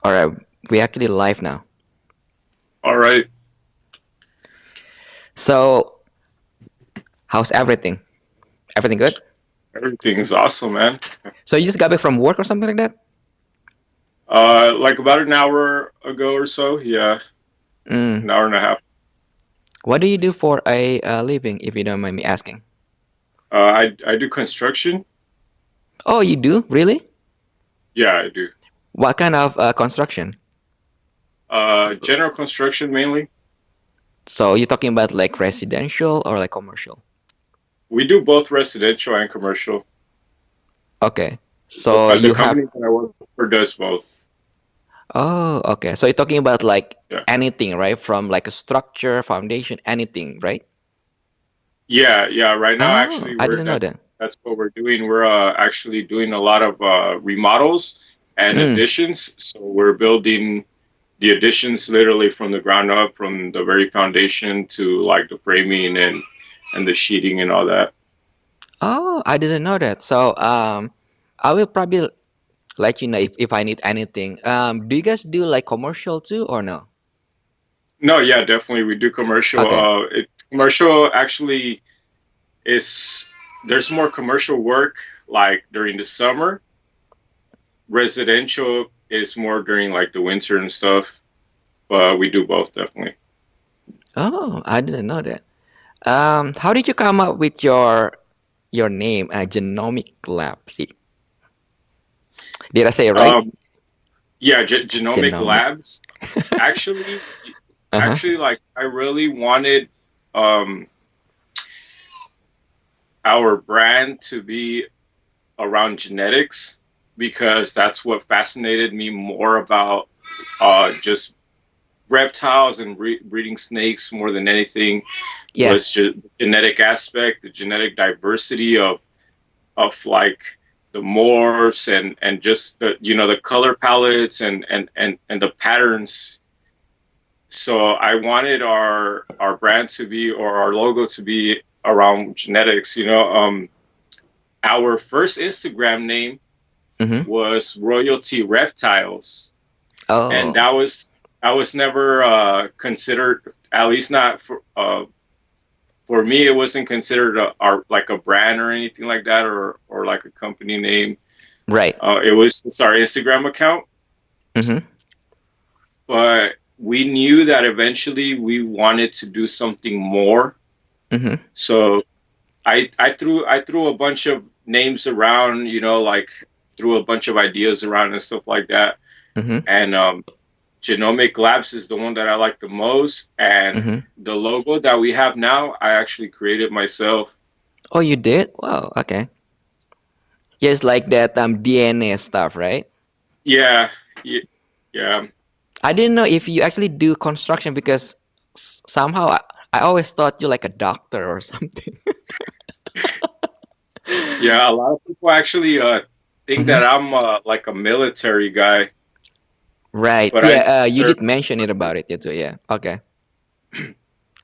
All right, we actually live now. All right. So, how's everything? Everything good? Everything's awesome, man. So you just got back from work or something like that? Like about an hour ago or so. Yeah, Mm. an hour and a half. What do you do for a living, if you don't mind me asking? I do construction. Oh, you do? Really? Yeah, I do. What kind of construction? General construction mainly. So you're talking about like residential or like commercial? We do both residential and commercial. Okay. So The you have. company that I work for does both. Oh, okay. So you're talking about like Yeah. anything, right? From like a structure, foundation, anything, right? Yeah. Right now, Oh, actually, I we're didn't know that. that's what we're doing. We're actually doing a lot of remodels and Mm. additions. So we're building the additions literally from the ground up, from the very foundation to like the framing and the sheeting and all that. Oh, I didn't know that. So I will probably let you know if I need anything. Do you guys do like commercial too or no? No, yeah, definitely we do commercial. Okay. Commercial actually is there's more commercial work like during the summer. Residential is more during like the winter and stuff. But we do both definitely. Oh, I didn't know that. How did you come up with your name, Genomic Lab? See, did I say it right? Um, yeah, Genomic Genomic. Labs. Actually, Uh huh. like I really wanted um our brand to be around genetics because that's what fascinated me more about just reptiles and breeding snakes more than anything Yeah. was just the genetic aspect, the genetic diversity of like the morphs and just the the color palettes and the patterns. So I wanted our brand to be or our logo to be around genetics. Our first Instagram name Mm-hmm. was Royalty Reptiles, and Oh, that was never considered, at least not for me. It wasn't considered like a brand or anything like that, or like a company name. right. It's our Instagram account, Mm-hmm. but we knew that eventually we wanted to do something more. Mm-hmm. So I threw a bunch of names around, like threw a bunch of ideas around and stuff like that. Mm-hmm. And Genomic Labs is the one that I like the most. And Mm-hmm. the logo that we have now, I actually created myself. Oh, you did? Wow. Okay. Just like that DNA stuff, right? Yeah, yeah, yeah. I didn't know if you actually do construction because somehow I always thought you're like a doctor or something. Yeah, a lot of people actually think Hmm. that I'm like a military guy, Right. but I Yeah. You serve. did mention it about it too. Yeah. Okay.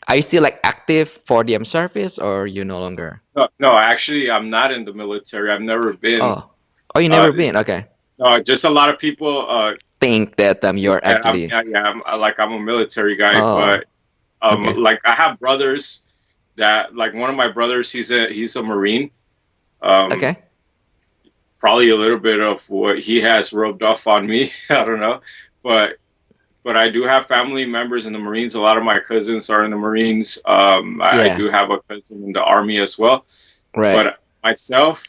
Are you still like active for the service or you no longer? No, no, actually, I'm not in the military. I've never been. Oh. Oh, you Uh, never been. Okay. just a lot of people Think that think you're that actually. I'm a military guy, Oh. but Okay. like I have brothers that like one of my brothers, he's a Marine. Um, Okay. Probably a little bit of what he has rubbed off on me. I don't know, but I do have family members in the Marines. A lot of my cousins are in the Marines. I Yeah. do have a cousin in the Army as well. Right. But myself,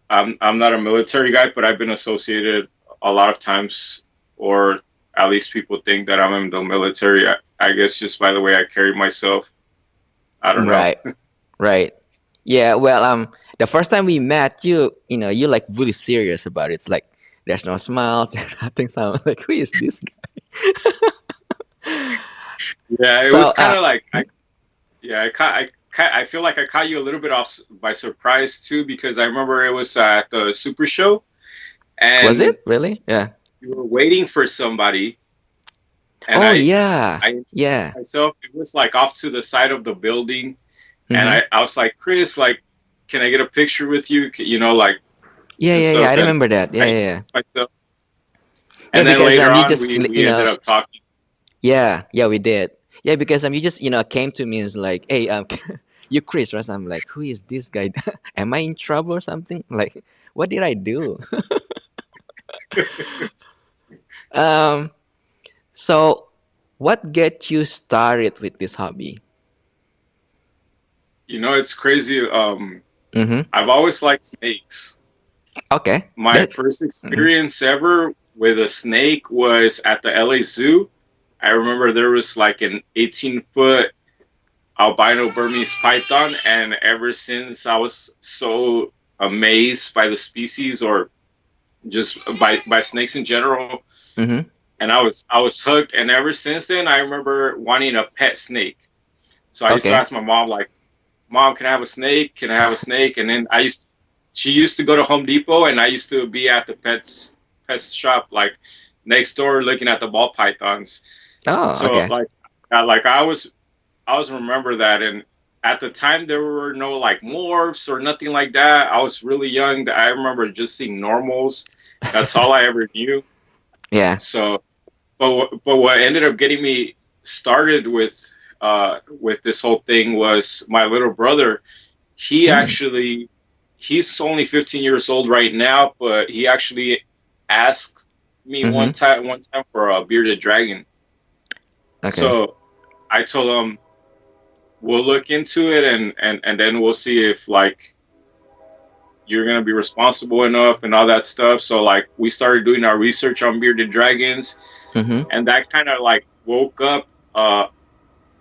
I'm not a military guy, but I've been associated a lot of times, or at least people think that I'm in the military. I guess just by the way I carry myself. I don't know. Right. Right. Yeah, well, the first time we met, you're like really serious about it. It's like there's no smiles, there's nothing. So I'm like, who is this guy? Yeah, it So, was kind of like hmm? yeah, I feel like I caught you a little bit off by surprise too because I remember it was at the Super Show Was and it really? Yeah. you were waiting for somebody and Oh yeah, I introduced yeah. myself. It was like off to the side of the building, and Mm-hmm. I was like, Chris, like, can I get a picture with you? Like Yeah, and yeah, yeah. I stuff. And remember that. I Yeah, yeah, yeah. introduced myself, Yeah, And then because later you on, just we ended up talking. yeah, we did. Yeah, because you just came to me and was like, hey, you Chris, right? I'm like, who is this guy? Am I in trouble or something? Like, what did I do? um, so what get you started with this hobby? It's crazy. Mm-hmm. I've always liked snakes. Okay. My That. first Mm-hmm. experience ever with a snake was at the LA Zoo. I remember there was like an 18-foot albino Burmese python, and ever since I was so amazed by the species, or just by snakes in general, Mm-hmm. and I was hooked. And ever since then, I remember wanting a pet snake. So I used to Okay. ask my mom, like, "Mom, can I have a snake? Can I have a snake?" And then she used to go to Home Depot, and I used to be at the pets shop like next door looking at the ball pythons. Oh, So okay. like I was remember that. And at the time there were no like morphs or nothing like that. I was really young. That I remember just seeing normals. That's all I ever knew. Yeah. So, but what ended up getting me started with this whole thing was my little brother. He Mm. actually he's only 15 years old right now, but he actually asked me Mm-hmm. one time for a bearded dragon. Okay. So I told him we'll look into it, and then we'll see if like you're gonna be responsible enough and all that stuff. So like we started doing our research on bearded dragons, Mm-hmm. and that kind of like woke up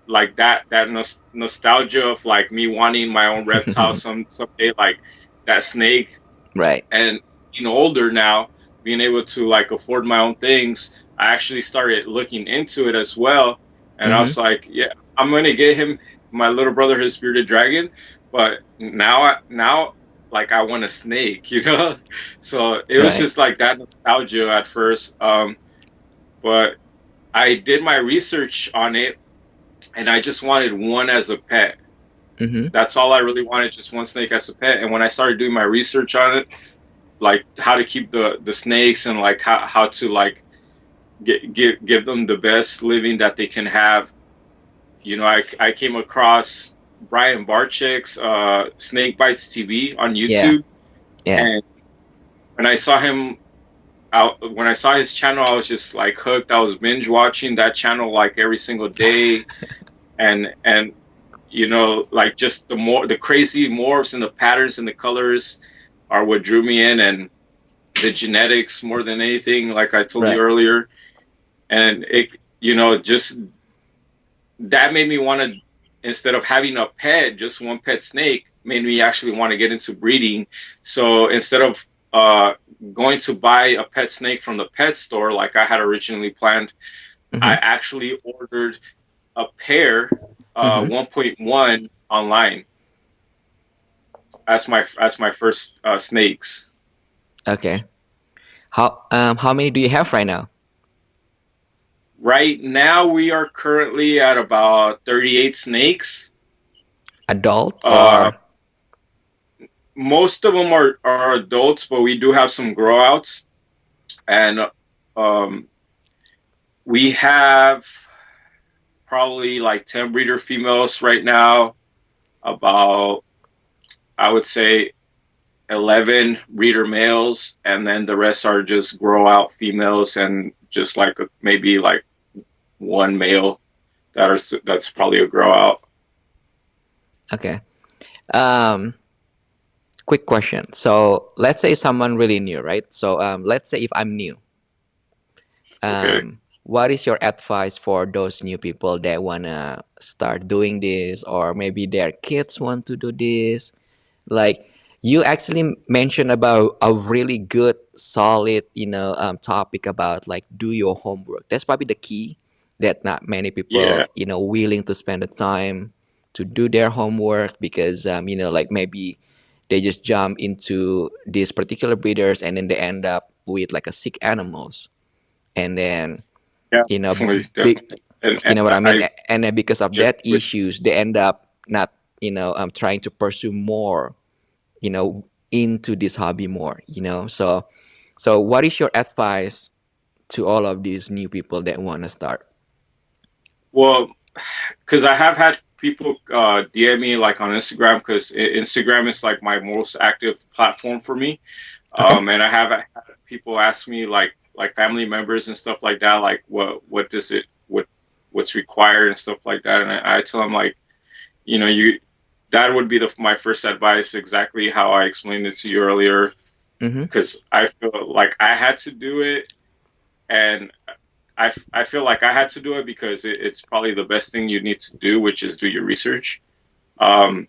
like that nostalgia of like me wanting my own reptile someday, like that snake. Right. And being older now, being able to like afford my own things, I actually started looking into it as well. And I Mm-hmm. was like, yeah, I'm gonna get him, my little brother, his bearded dragon. But now, like I want a snake, So it was Right. just like that nostalgia at first. But I did my research on it, and I just wanted one as a pet. Mm-hmm. That's all I really wanted, just one snake as a pet. And when I started doing my research on it, like how to keep the snakes, and like how to like give them the best living that they can have. I came across Brian Barczyk's Snake Bites TV on Yeah. YouTube, Yeah. and when I saw him out, when I saw his channel, I was just like hooked. I was binge watching that channel like every single day, and like just the crazy morphs and the patterns and the colors are what drew me in, and the genetics more than anything, like I told you Right. earlier. And just that made me want to, instead of having a pet, just one pet snake, made me actually want to get into breeding. So instead of going to buy a pet snake from the pet store like I had originally planned, I Mm-hmm. actually ordered a pair, Mm-hmm. 1.1 online as my first snakes. Okay. How many do you have right now? Right now, we are currently at about 38 snakes. Adults Uh, or Most of them are adults, but we do have some grow outs. And um, we have probably like 10 breeder females right now, about, I would say, 11 breeder males, and then the rest are just grow out females, and just like maybe like one male that's probably a grow out. okay. Um, quick question. So let's say someone really new, right? So let's say if I'm new, Okay. what is your advice for those new people that wanna start doing this, or maybe their kids want to do this? Like you actually mentioned about a really good, solid, topic about like do your homework. That's probably the key that not many Yeah. people, willing to spend the time to do their homework because, like maybe they just jump into these particular breeders and then they end up with like a sick animals and then Yeah, you know definitely, big definitely. And you know what I mean? I And then because of yeah, that issues, they end up not, trying to pursue more, into this hobby more. So what is your advice to all of these new people that want to start? Well, because I have had people DM me like on Instagram, because Instagram is like my most active platform for me. Okay. And I have had people ask me, like family members and stuff like that, like what does it what's required and stuff like that. And I tell them, like, you that would be my first advice, exactly how I explained it to you earlier, Mm-hmm. because I feel like I had to do it, and I feel like I had to do it because it's probably the best thing you need to do, which is do your research. Um,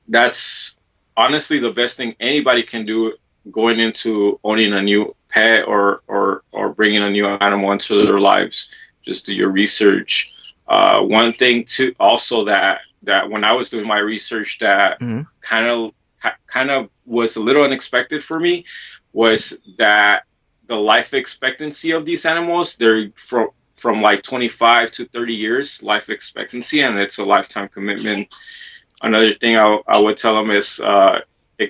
that's honestly the best thing anybody can do going into owning a new pet, or bringing a new animal into their lives. Just do your research. One thing too, also, that when I was doing my research, that Mm-hmm. kind of was a little unexpected for me, was that the life expectancy of these animals, they're from like 25 to 30 years life expectancy, and it's a lifetime commitment. Another thing I would tell them is,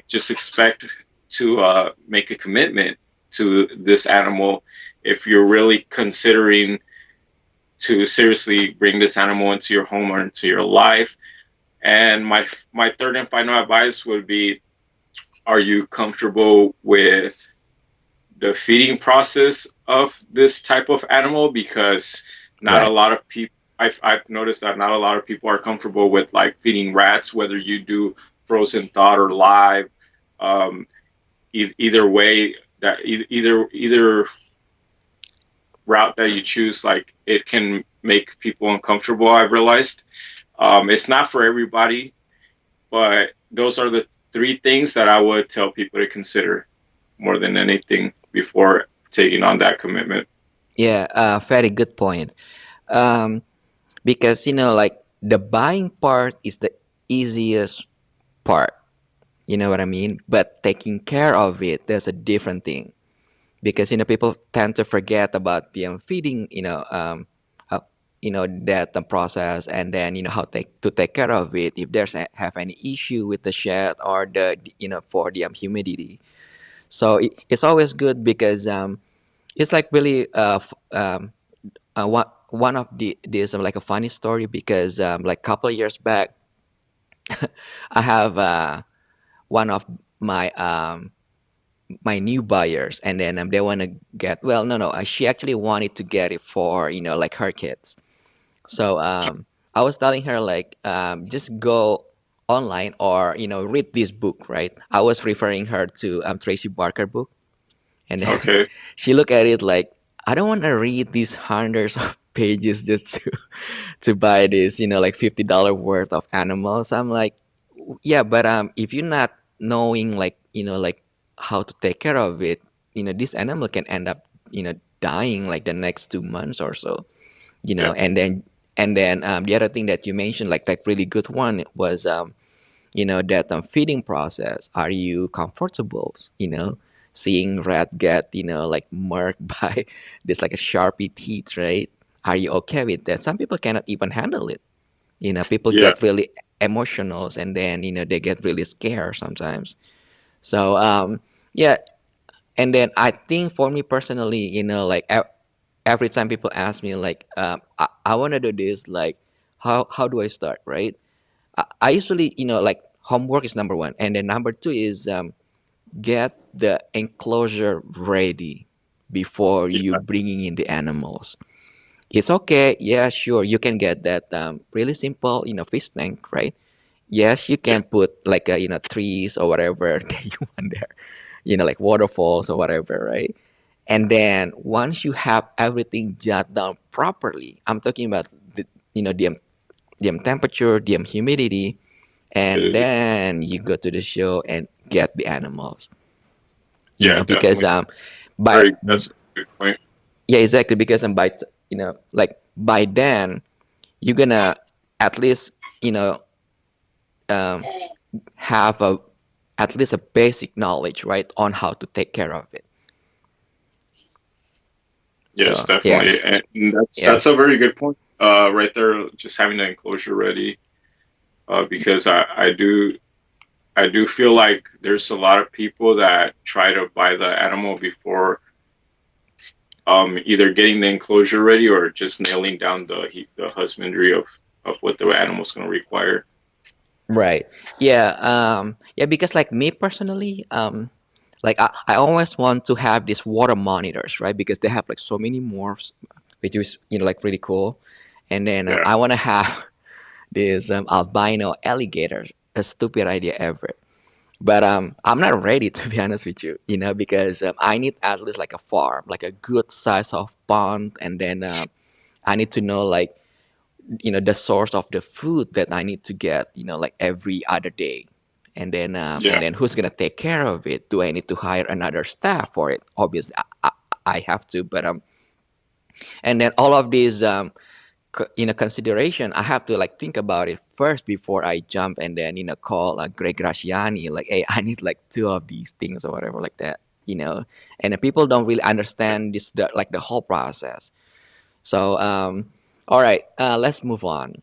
just expect to make a commitment to this animal if you're really considering to seriously bring this animal into your home or into your life. And my third and final advice would be, are you comfortable with the feeding process of this type of animal? Because not a Right. lot of people, I've noticed that not a lot of people are comfortable with like feeding rats, whether you do frozen thawed or live. Um, either way, that either route that you choose, like, it can make people uncomfortable, I've realized. It's not for everybody, but those are the three things that I would tell people to consider more than anything before taking on that commitment. Yeah. Very good point. Um, because like the buying part is the easiest part. You know what I mean? But taking care of it, there's a different thing. Because people tend to forget about the feeding, uh, that process, and then how to take care of it if there's have any issue with the shed or the for the humidity. So it's always good because it's like really one of this like a funny story because like couple of years back I have one of my my new buyers, and then they want to get, well, no, she actually wanted to get it for like her kids. So I was telling her like, just go online or read this book, right? I was referring her to Tracy Barker book, and then Okay. she looked at it like, I don't want to read these hundreds of pages just to buy this like $50 worth of animals. I'm like, yeah, but if you're not knowing like like how to take care of it, this animal can end up dying like the next 2 months or so. Yeah. And then the other thing that you mentioned, like really good one, was that feeding process. Are you comfortable seeing rat get like marked by this like a sharpie teeth, right? Are you okay with that? Some people cannot even handle it. People Yeah. get really emotional, and then they get really scared sometimes. So yeah. And then I think for me personally, like every time people ask me like, I want to do this, like how do I start, right? I usually like homework is number one, and then number two is get the enclosure ready before you Yeah. bringing in the animals. It's okay, yeah, sure, you can get that really simple fish tank, right? Yes, you Yeah. can put like trees or whatever that you want there, like waterfalls or whatever, right? And then once you have everything jot down properly, I'm talking about the the temperature, the humidity, and then you go to the show and get the animals. Yeah. Because Definitely. by That's a good point. yeah, exactly, because like by then you're gonna at least um, have a at least a basic knowledge, right, on how to take care of it. Yes, So yeah. definitely. And Yeah. that's a very good point. Right there, just having the enclosure ready. Because I do feel like there's a lot of people that try to buy the animal before either getting the enclosure ready or just nailing down the husbandry of what the animal's going to require. Right. Yeah. Yeah. Because like me personally, like I always want to have these water monitors, right? Because they have like so many morphs, which is like really cool. And then Yeah, I want to have this albino alligator. A stupid idea ever. But I'm not ready to be honest with you, because I need at least like a farm, like a good size of pond, and then I need to know like the source of the food that I need to get, like every other day, yeah, and then who's gonna take care of it? Do I need to hire another staff for it? Obviously, I have to, but and then all of these consideration, I have to like think about it first before I jump and then call Greg Graciani like, hey, I need like two of these things or whatever like that, and the people don't really understand this like the whole process. So all right, let's move on.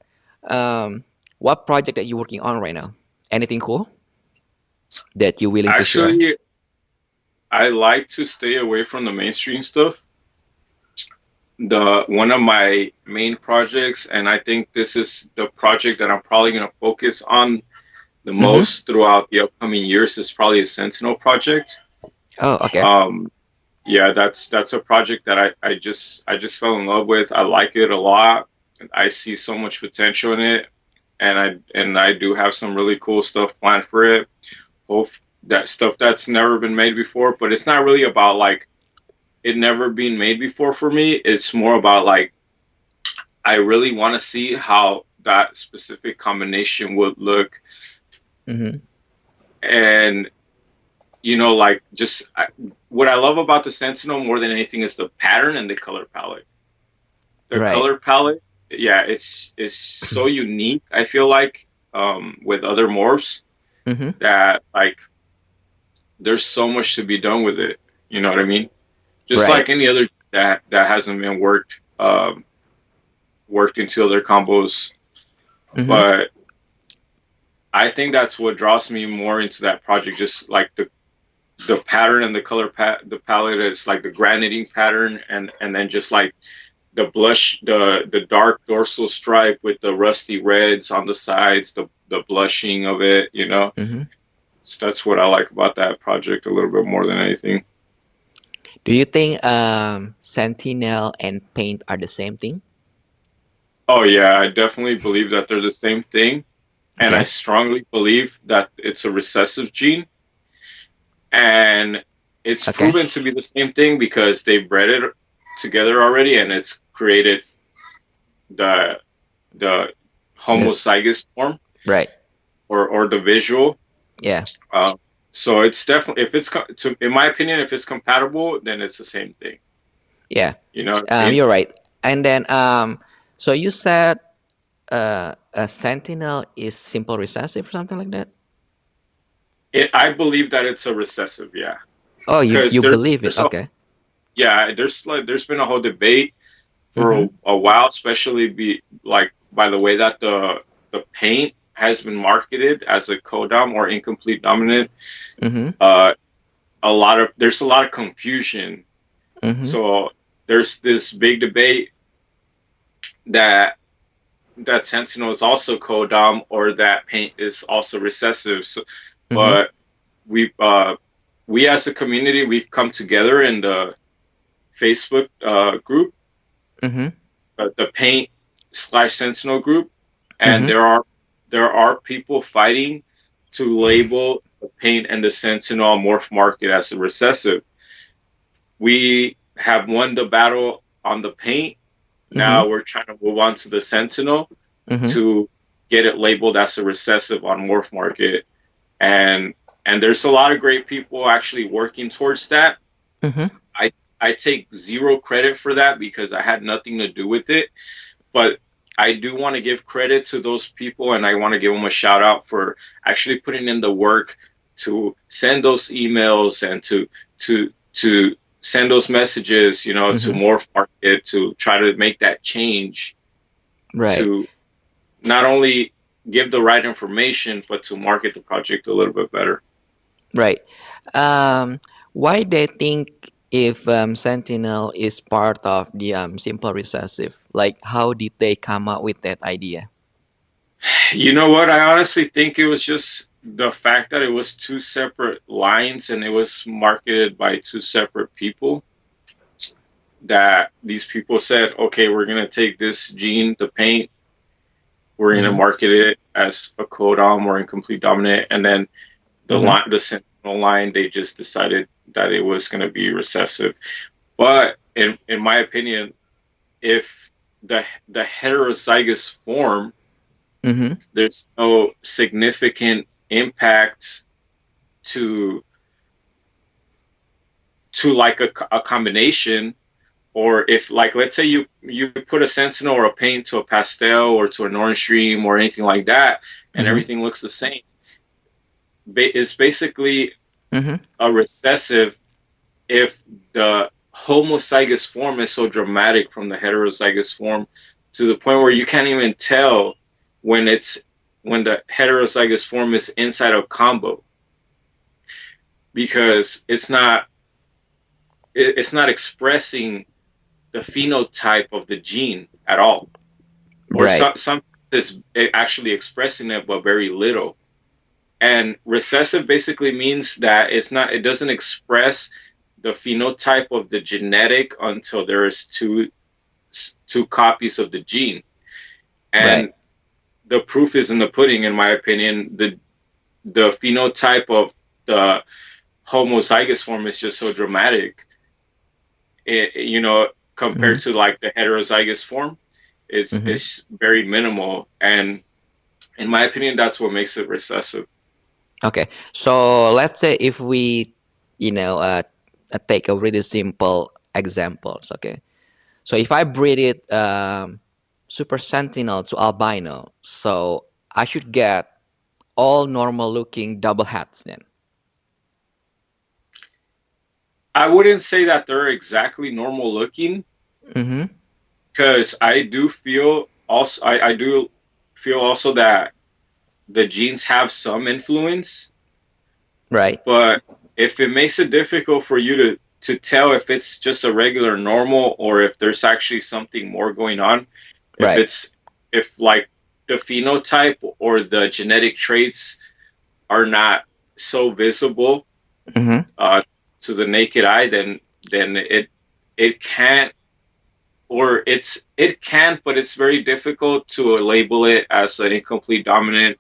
What project that you're working on right now? Anything cool that you're willing to share? actually, I like to stay away from the mainstream stuff. The one of my main projects, and I think this is the project that I'm probably going to focus on the Mm-hmm. most throughout the upcoming years, is probably a Sentinel project. Oh, okay. Um, yeah, that's a project that I just fell in love with. I like it a lot. I see so much potential in it, and I do have some really cool stuff planned for it. Hope that stuff that's never been made before, but it's not really about like it never being made before for me. It's more about like I really want to see how that specific combination would look, Mm-hmm. and like what I love about the Sentinel more than anything is the pattern and the color palette. The Right. color palette, yeah, it's so unique. I feel like with other morphs Mm-hmm. that like there's so much to be done with it. You know what I mean? Just Right. like any other that hasn't been worked into other combos, Mm-hmm. but I think that's what draws me more into that project. Just like the pattern and the the palette is like the graniting pattern, and then just like the dark dorsal stripe with the rusty reds on the sides, the blushing of it. Mm-hmm. That's what I like about that project a little bit more than anything. Do you think Sentinel and Paint are the same thing? Oh yeah, I definitely believe that they're the same thing, and I Okay. strongly believe that it's a recessive gene, and it's Okay. proven to be the same thing because they bred it together already, and it's created the the The, homozygous form right. or the visual. Yeah. Uh, so it's definitely if it's in my opinion, if it's compatible, then it's the same thing. Yeah. You know what I mean? You're right. And then so you said a Sentinel is simple recessive or something like that. I believe that it's a recessive, yeah, Oh, you because you believe it? there's a Okay. yeah there's been a whole debate for Mm-hmm. a while, especially be like by the way that the paint has been marketed as a codom or incomplete dominant. Mm-hmm. Uh, there's a lot of confusion. Mm-hmm. So there's this big debate that Sentinel is also codom or that paint is also recessive. So, Mm-hmm. but we as a community we've come together in the Facebook group, Mm-hmm. the paint/Sentinel group, and Mm-hmm. there are people fighting to label the paint and the Sentinel morph market as a recessive. We have won the battle on the paint. Mm-hmm. Now we're trying to move on to the Sentinel Mm-hmm. to get it labeled as a recessive on morph market, and there's a lot of great people actually working towards that. Mm-hmm. I I take zero credit for that because I had nothing to do with it, but I do want to give credit to those people, and I want to give them a shout out for actually putting in the work to send those emails and to send those messages, to Mm-hmm. Morph Market to try to make that change Right. to not only give the right information but to market the project a little bit better. Right. Um, why they think? if Sentinel is part of the simple recessive, like how did they come up with that idea? You know what? I honestly think it was just the fact that it was two separate lines and it was marketed by two separate people. That these people said, okay, we're going to take this gene, the paint, we're going to Mm-hmm. market it as a codom or incomplete dominant. And then Mm-hmm. the Sentinel line, they just decided that it was going to be recessive. But in my opinion, if the heterozygous form, Mm-hmm. there's no significant impact to like a combination, or if, like, let's say you put a sentinel or a paint to a pastel or to an orange stream or anything like that, and Mm-hmm. everything looks the same, it's basically Mm-hmm. a recessive if the homozygous form is so dramatic from the heterozygous form to the point where you can't even tell when the heterozygous form is inside a combo, because it's not expressing the phenotype of the gene at all, or Right. some is actually expressing it but very little. And recessive basically means that it doesn't express the phenotype of the genetic until there is two copies of the gene. Right. And the proof is in the pudding, in my opinion. The phenotype of the homozygous form is just so dramatic, compared Mm-hmm. to like the heterozygous form. Mm-hmm. It's very minimal, and in my opinion, that's what makes it recessive. Okay. So let's say if we, take a really simple examples. Okay. So if I breed it super sentinel to albino, so I should get all normal looking double hats then. I wouldn't say that they're exactly normal looking, Mm-hmm. because I do feel also that the genes have some influence, Right. but if it makes it difficult for you to tell if it's just a regular normal or if there's actually something more going on, if Right. it's if like the phenotype or the genetic traits are not so visible Mm-hmm. uh, to the naked eye, then it can't, or it can, but it's very difficult to label it as an incomplete dominant,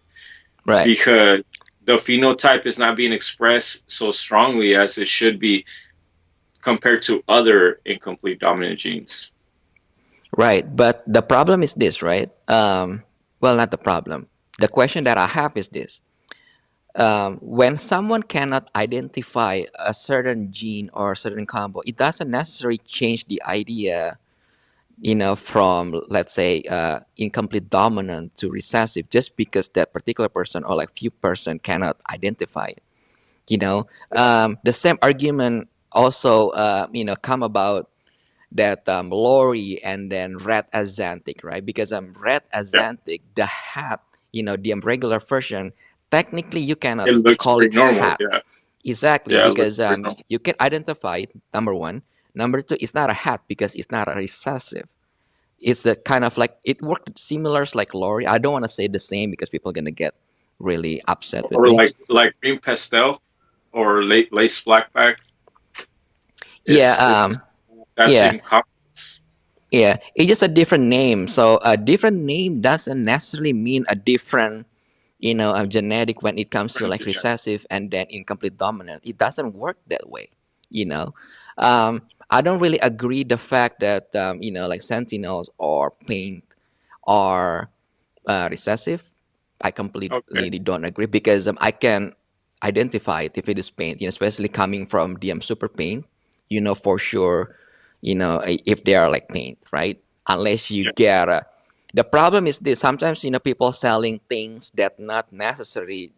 Right. because the phenotype is not being expressed so strongly as it should be compared to other incomplete dominant genes. Right. But the problem is this, right? Well, not the problem. The question that I have is this. When someone cannot identify a certain gene or a certain combo, it doesn't necessarily change the idea, from, let's say, incomplete dominant to recessive, just because that particular person or like few person cannot identify it. The same argument also, come about that Lori and then red azanthic, right? Because red Yeah, azanthic, the hat, the regular version, technically you it cannot looks call very it normal. hat. Yeah, Exactly, yeah, it looks because very normal. you can identify it, number one. Number two, it's not a hat because it's not a recessive. It's the kind of like it worked similar like Lori. I don't want to say the same because people are gonna get really upset with Or me. like green pastel or lace blackback. Yeah, It's that yeah, same complex. yeah. It's just a different name. So a different name doesn't necessarily mean a different, genetic when it comes to like Yeah. recessive and then incomplete dominant. It doesn't work that way. You know, I don't really agree the fact that like sentinels or paint are recessive. I Okay. completely don't agree because I can identify it if it is paint, especially coming from DM super paint. For sure, if they are like paint, right? Unless you Yeah. get a. The problem is this: sometimes people selling things that not necessarily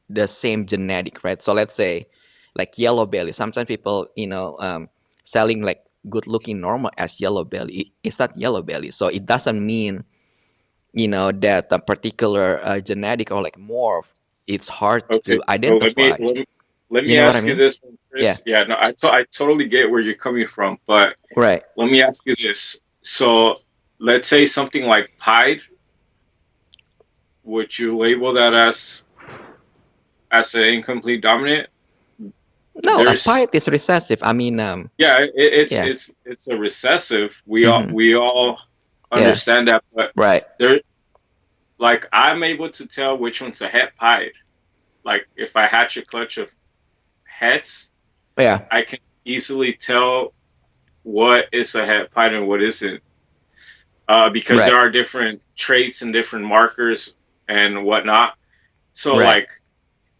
the same genetic, right? So let's say like yellow belly. Sometimes people selling like good looking normal as yellow belly. It's not yellow belly, so it doesn't mean that a particular genetic or like morph, it's hard Okay. to So let me identify. let You me know what I ask you mean? this, Yeah. Chris. Yeah, no, I totally get where you're coming from, but Right. let me ask you this. So let's say something like pied, would you label that as an incomplete dominant? No, a pipe There's is recessive. I mean, yeah, yeah. it's a recessive. Mm-hmm. We all Yeah. understand that, but Right. there, like I'm able to tell which one's a het pied. Like if I hatch a clutch of hets, Yeah. I can easily tell what is a het pied and what isn't, because Right. there are different traits and different markers and whatnot. So Right. like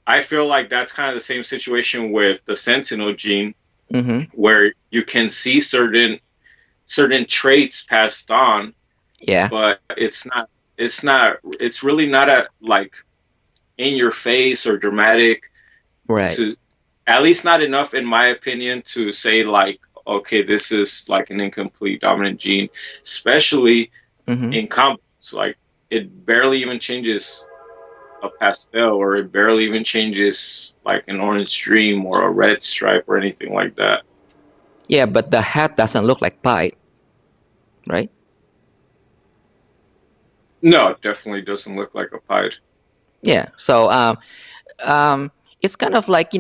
I feel like that's kind of the same situation with the sentinel gene, Mm-hmm. where you can see certain traits passed on, Yeah. but it's really not a like in your face or dramatic, Right. to at least not enough in my opinion to say like, okay, this is like an incomplete dominant gene, especially Mm-hmm. in combos. Like it barely even changes a pastel, or it barely even changes like an orange dream or a red stripe or anything like that. Yeah, but the hat doesn't look like pipe, right? No, it definitely doesn't look like a pied. Yeah. So um, it's kind of like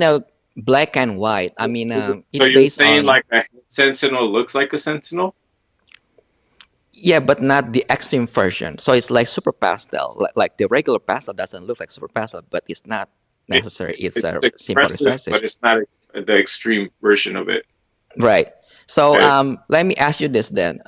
black and white. I mean, So it you're based saying on like a sentinel looks like a sentinel? yeah, but not the extreme version. So it's like super pastel. Like the regular pastel doesn't look like super pastel, but it's not It, necessary. It's it's a simple expressive, recessive. but it's not the extreme version of it. Right. So Okay. let me ask you this then.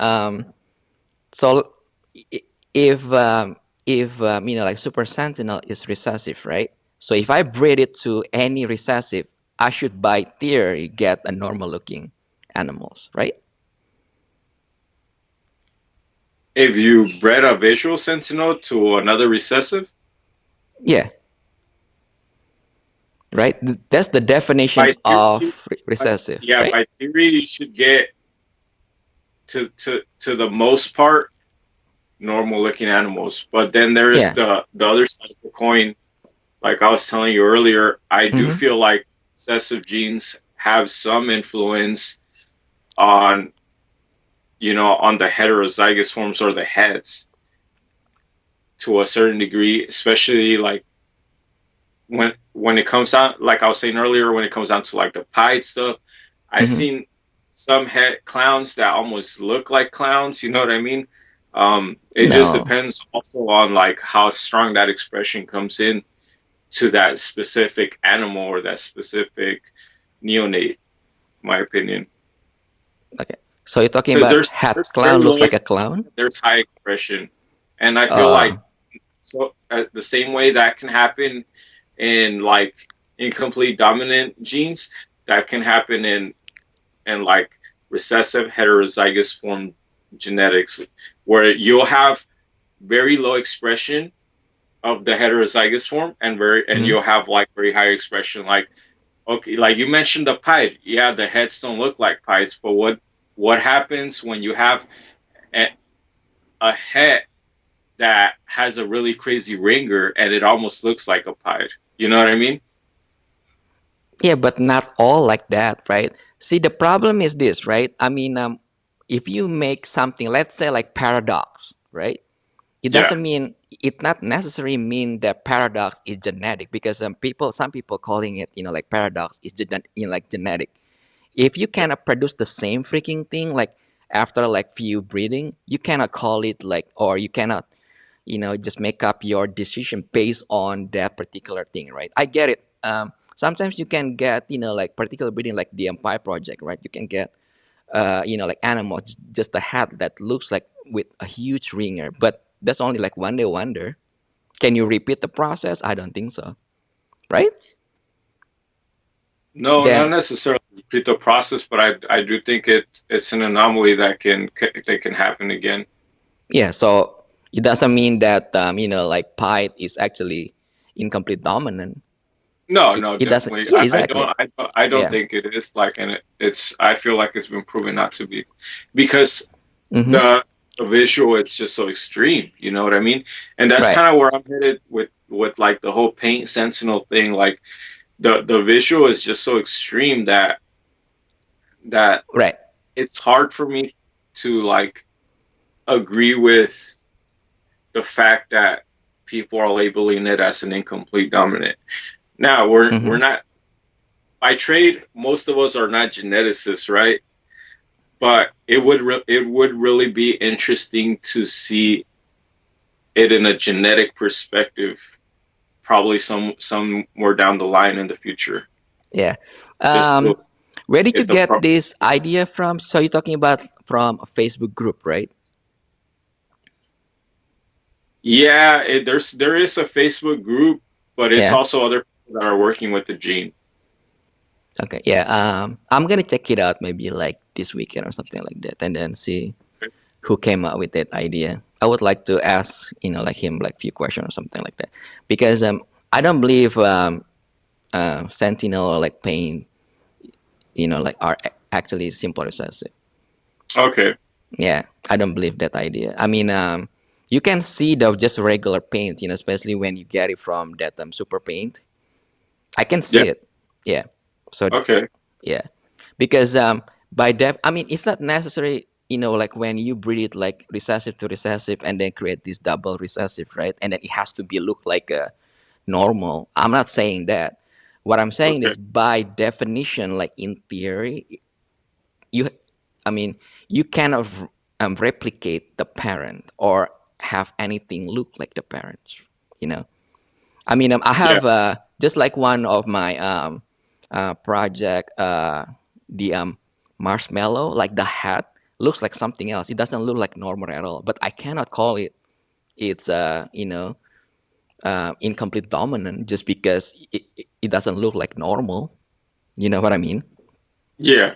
So i- if like super sentinel is recessive, right? So if I breed it to any recessive, I should by theory get a normal looking animals, right? If you bred a visual sentinel to another recessive, Yeah. Right. That's the definition by theory, of recessive, yeah, right? by theory, you should get to the most part normal looking animals. But then there is Yeah. the other side of the coin. Like I was telling you earlier, I do Mm-hmm. feel like recessive genes have some influence on on the heterozygous forms or the heads to a certain degree, especially like when it comes down, like I was saying earlier, when it comes down to like the pied stuff. I've Mm-hmm. seen some head clowns that almost look like clowns. You know what I mean? It just No. depends also on like how strong that expression comes in to that specific animal or that specific neonate, in my opinion. Okay. So you're talking Because about hat there's very clown low looks like a expression, clown? there's high expression, and I feel Uh like so the same way that can happen in like incomplete dominant genes, that can happen in like recessive heterozygous form genetics, where you'll have very low expression of the heterozygous form and mhm. you'll have like very high expression. Like okay, like you mentioned the pied, yeah, the heads don't look like pieds, but what happens when you have a, a head that has a really crazy ringer and it almost looks like a pied? You know what I mean? Yeah, but not all like that, right? See, the problem is this, right? I mean, if you make something, let's say like paradox, right? It Yeah. doesn't mean it not necessarily mean that paradox is genetic because some people calling it, like paradox is like genetic. If you Yeah. cannot produce the same freaking thing, like after like few breeding, you cannot call it like, or you cannot just make up your decision based on that particular thing, right? I get it. Sometimes you can get like particular breeding like the Empire Project, right? You can get like animals just a hat that looks like with a huge ringer, but that's only like one day wonder. Can you repeat the process? I don't think so, right? No, not Then necessarily repeat the process, but I do think it's an anomaly that can happen again. yeah, so it doesn't mean that like pi is actually incomplete dominant. No, it, no, it doesn't, definitely. yeah, exactly. I don't Yeah. think it is like, and it's I feel like it's been proven not to be, because Mm-hmm. the visual, it's just so extreme. You know what I mean? And that's Right. kind of where I'm headed with like the whole paint sentinel thing. Like the visual is just so extreme that Right. it's hard for me to like agree with the fact that people are labeling it as an incomplete dominant. Now we're Mm-hmm. not by trade. Most of us are not geneticists, right? But it would really be interesting to see it in a genetic perspective, probably somewhere down the line in the future. Yeah. Just to Where did you get the get this idea from? So you're talking about from a Facebook group, right? yeah, there is a Facebook group, but it's Yeah. also other people that are working with the gene. Okay. Yeah. I'm gonna check it out maybe like this weekend or something like that, and then see who came up with that idea. I would like to ask, like him, like few questions or something like that, because I don't believe Sentinel or like Paint, like are actually simple recessive. Okay. Yeah, I don't believe that idea. I mean, you can see the just regular paint, especially when you get it from that super paint. I can Yeah. see it. Yeah. So Okay. yeah, because by def, I mean it's not necessary. Like when you breed it like recessive to recessive and then create this double recessive, right? And then it has to be look like a normal. I'm not saying that. What I'm saying Okay. is by definition, like in theory, you I mean you cannot replicate the parent or have anything look like the parents, you know I mean I Yeah. have just like one of my project, the marshmallow, like the hat looks like something else. It doesn't look like normal at all, but I cannot call it it's incomplete dominant just because it doesn't look like normal. You know what I mean? Yeah.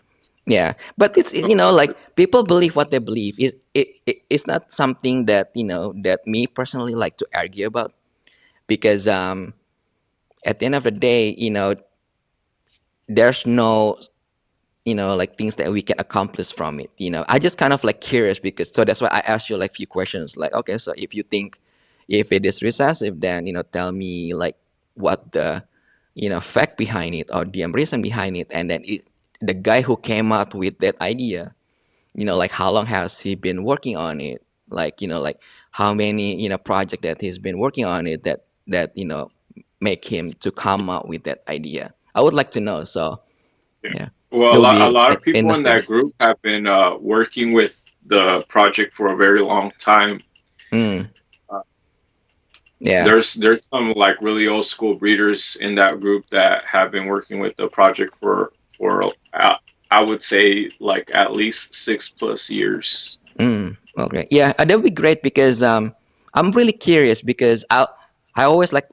Yeah, but it's like people believe what they believe. It's not something that that me personally like to argue about, because at the end of the day, there's no like things that we can accomplish from it. I just kind of like curious, because so that's why I asked you like few questions, like, okay, so if you think if it is recessive, then tell me like what the fact behind it or the reason behind it, and then the guy who came out with that idea, like how long has he been working on it, like like how many project that he's been working on it, that make him to come up with that idea. I would like to know. So Yeah. yeah, Well, it would a be lot of people in interesting. that group have been working with the project for a very long time. Mm, Uh, yeah. there's some like really old school breeders in that group that have been working with the project for I would say like at least 6+ years. Okay. Yeah, that would be great, because I'm really curious, because I always like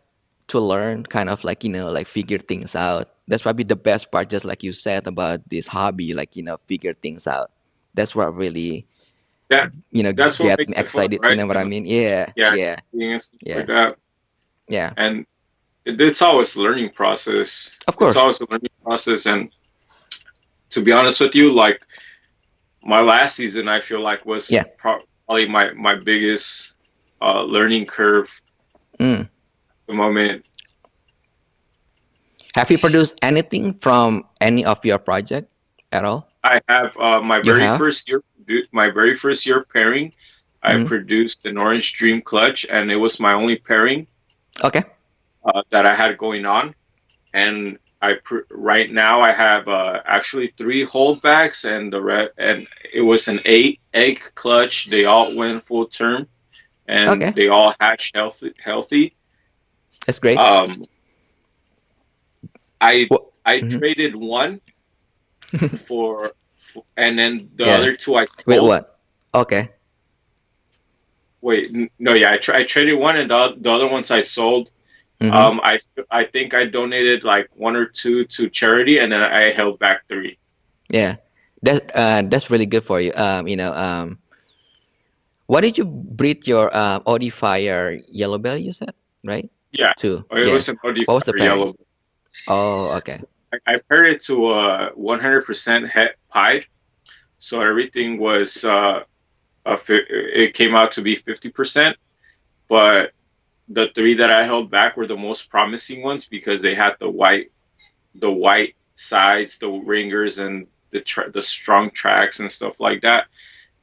to learn, kind of like like figure things out. That's probably the best part, just like you said about this hobby, like figure things out. That's what really That that's what get me makes it fun, excited. You right? know what I mean? Yeah, Yeah, yeah, expanding and stuff yeah, like that. yeah. And it's always a learning process. Of It's course. always a learning process. And to be honest with you, like my last season, I feel like was Yeah. probably my biggest learning curve Mm. at the moment. Have you produced anything from any of your project at all? I have You have? my very first year pairing. I Mm. produced an orange dream clutch, and it was my only pairing Okay. that I had going on. And right now I have actually 3 holdbacks, and and it was an 8 egg clutch. They all went full term, and Okay. they all hatched healthy. That's great. Um, I What? I Mhm. traded one and then the Yeah. other two I Wait, sold. what? Okay. Wait, no, yeah, I traded one, and the other ones I sold. Mm-hmm. I think I donated like one or two to charity, and then I held back 3. Yeah. That's really good for you. What did you breed your Odifier yellow belly? You said, right? Yeah, Two. it Yeah. was an What was the OD pairing? yellow. Oh, okay. So I paired it to a 100% het pied, so everything was it came out to be 50%, but the 3 that I held back were the most promising ones because they had the white the white sides, the ringers, and the strong tracks and stuff like that.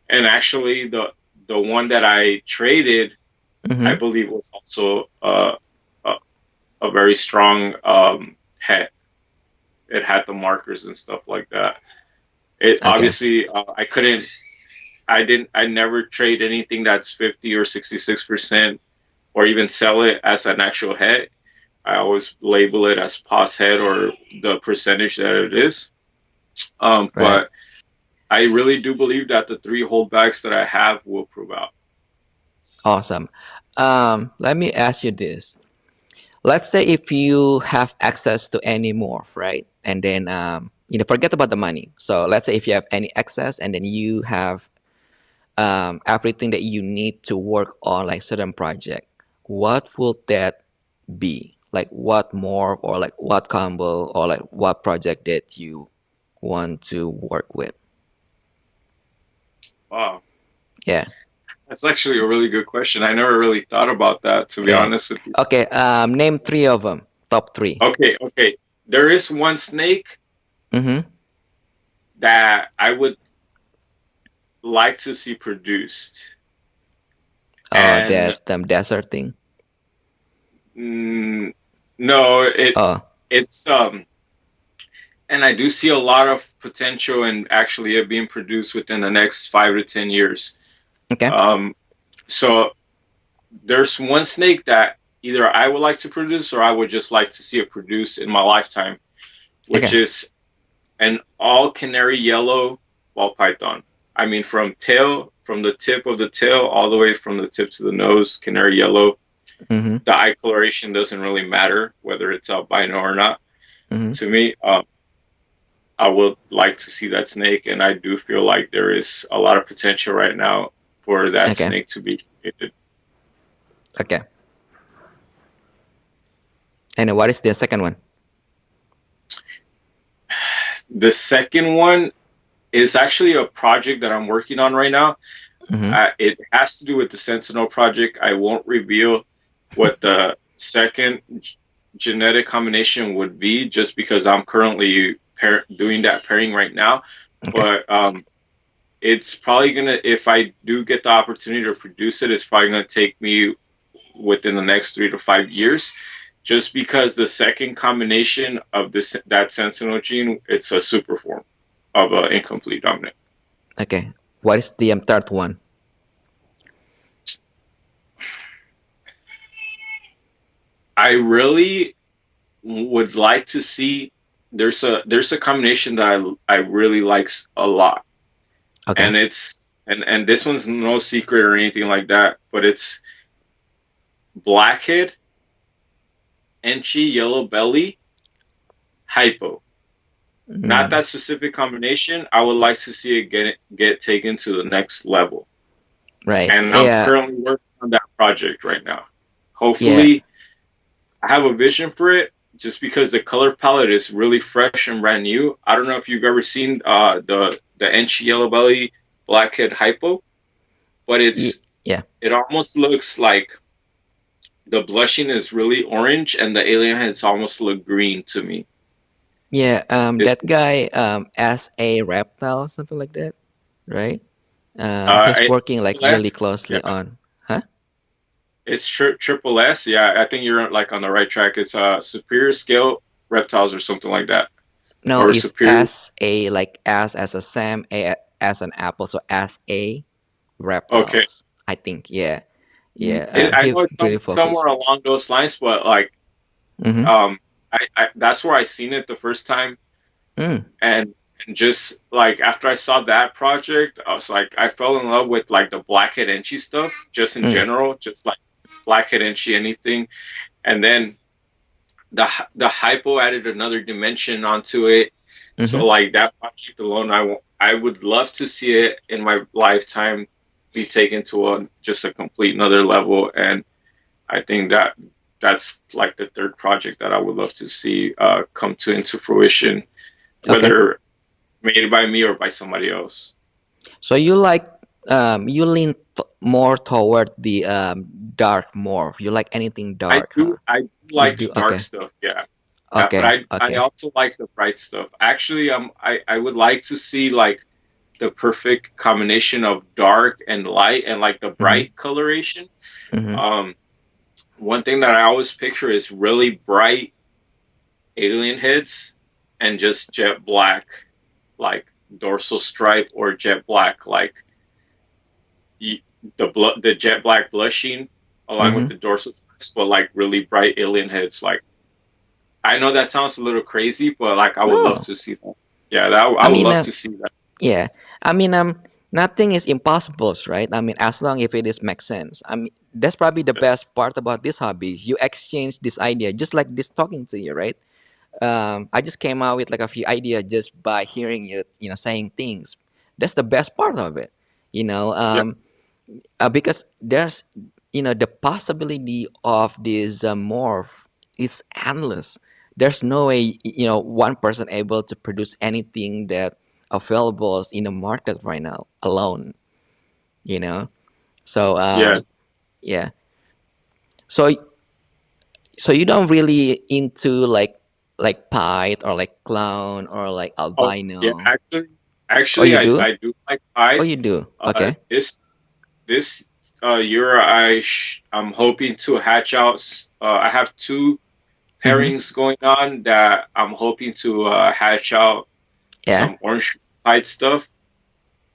And actually, the one that I traded, I Mm-hmm. believe, was also a, a very strong head. It had the markers and stuff like that. It Okay. obviously I couldn't. I never trade anything that's 50 or 66%, or even sell it as an actual head. I always label it as pos head or the percentage that it is. Right. But I really do believe that the three holdbacks that I have will prove out. Awesome. Let me ask you this. Let's say if you have access to any morph, right? And then forget about the money. So let's say if you have any excess, and then you have everything that you need to work on like certain project, what will that be? Like what morph, or like what combo, or like what project that you want to work with? Wow. Yeah. That's actually a really good question. I never really thought about that, to be Yeah. honest with you. Okay. Name three of them. Top three. Okay. There is one snake Mm-hmm. that I would like to see produced. Oh, And that desert thing. mm, no, Oh, it's and I do see a lot of potential in actually it being produced within the next 5 to 10 years. okay. Um, so there's one snake that either I would like to produce or I would just like to see it produced in my lifetime, which Okay. is an all canary yellow ball python. I mean, from the tip of the tail all the way from the tip to the nose, canary yellow. Mm-hmm. The eye coloration doesn't really matter whether it's albino or not. Mm-hmm. To me, I would like to see that snake, and I do feel like there is a lot of potential right now for that Okay. snake to be created. Okay. And what is the second one? The second one is actually a project that I'm working on right now. Mm-hmm. It has to do with the Sentinel project. I won't reveal what the second genetic combination would be, just because I'm currently doing that pairing right now. Okay. But it's probably gonna, if I do get the opportunity to produce it, it's probably gonna take me within the next 3 to 5 years. Just because the second combination of that sentinel gene, it's a super form of an incomplete dominant. Okay. What is the third one? I really would like to see. There's a combination that I really likes a lot, Okay. and and this one's no secret or anything like that, but it's blackhead, enchi, yellow belly, hypo. Not Mm, that specific combination. I would like to see it get taken to the next level, right. and I'm Yeah. currently working on that project right now. Yeah. Hopefully, I have a vision for it. Just because the color palette is really fresh and brand new. I don't know if you've ever seen the Enchi Yellow Belly Blackhead Hypo, but Yeah. it almost looks like the blushing is really orange and the alien heads almost look green to me. Yeah. It, That guy as a reptile, something like that, right? He's working like Triple really S, closely yeah, on. Huh? it's triple S. Yeah, I think you're like on the right track. It's superior scale reptiles or something like that, No, or it's superior. as a, like as a Sam, a as an apple. So as a Okay, reptiles. I think. Yeah. Yeah. I He know it's really somewhere focused. along those lines, but like Mm-hmm. um, that's where I seen it the first time, Mm, and just like after I saw that project, I was like I fell in love with like the Blackhead Enchi stuff, just in mm, general, just like Blackhead Enchi anything, and then the hypo added another dimension onto it. mm-hmm. So like that project alone, I would love to see it in my lifetime be taken to just a complete another level, and I think that's like the third project that I would love to see come to into fruition, Okay. whether made by me or by somebody else. So you like you lean more toward the dark morph. You like anything dark, huh? I do You like the do. dark Okay. stuff. Yeah, Yeah, but Okay, I okay. also like the bright stuff. Actually, I would like to see like the perfect combination of dark and light and like the Mm-hmm. bright coloration. Mm-hmm. Um, One thing that I always picture is really bright alien heads and just jet black, like dorsal stripe or jet black, like y- the jet black blushing along with Mm-hmm. the dorsal stripes, but like really bright alien heads. Like I know that sounds a little crazy, but like I would love No, to see that. Yeah, I I would mean, love to see that. yeah. I mean, nothing is impossible, right? I mean, as long if it is makes sense. I mean, that's probably the best part about this hobby. You exchange this idea, just like this talking to you, right? I just came out with like a few ideas just by hearing you, saying things. That's the best part of it, you know. Yeah, Because there's, the possibility of this morph is endless. There's no way, one person able to produce anything that available in the market right now alone, you know. So yeah. yeah. So you don't really into like Pyth or like clown or like Oh, yeah. albino. Oh, Actually, you do? I do like Oh, Pied. you do? Okay. This year, I'm hoping to hatch out. I have two Mm-hmm. pairings going on that I'm hoping to hatch out Yeah. some orange pied stuff,